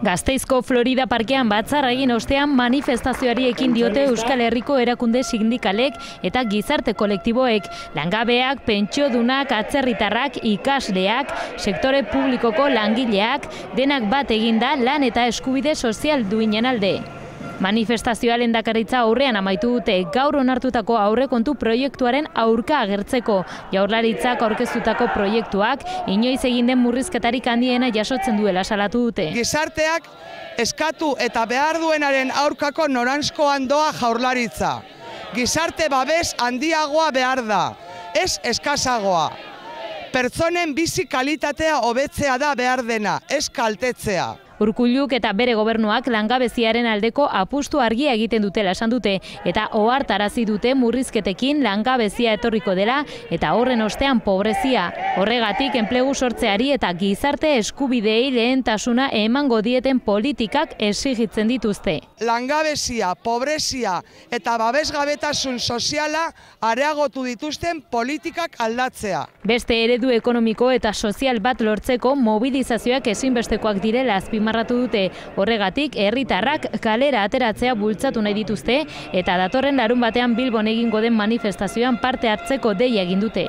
Gasteizko Florida Parkean batzarra egin ostean manifestazioari ekin diote Euskal Herriko erakunde sindikalek eta gizarte kolektiboek, langabeak, pentsiodunak, atzerritarrak, ikasleak, sektore publikoko langileak, denak bat eginda lan eta eskubide sozial duinen alde. Manifestazioa lehendakaritza aurrean amaitu dute gaur onartutako aurrekontu proiektuaren aurka agertzeko. Jaurlaritzak aurkeztutako proiektuak inoiz egin den murrizketarik handiena jasotzen duela salatu dute. Gizarteak eskatu eta behar duenaren aurkako noranzkoan doa Jaurlaritza. Gizarte babes handiagoa behar da, ez eskasagoa. Pertsonen bizi kalitatea hobetzea da behar dena, ez kaltetzea. Urkulluk eta bere gobernuak langabeziaren aldeko apustu argia egiten dutela esan dute eta ohartarazi dute murrizketekin langabezia etorriko dela eta horren ostean pobrezia. Horregatik enplegu sortzeari eta gizarte eskubideei lehentasuna emango dieten politikak exigitzen dituzte. Langabezia, pobrezia eta babesgabetasun soziala areagotu dituzten politikak aldatzea. Beste eredu ekonomiko eta sozial bat lortzeko mobilizazioak ezinbestekoak direla azpimarratu dute. Horregatik, herritarrak kalera ateratzea bultzatu nahi dituzte eta datorren larunbatean Bilbon egingo den manifestazioan parte hartzeko deia egin dute.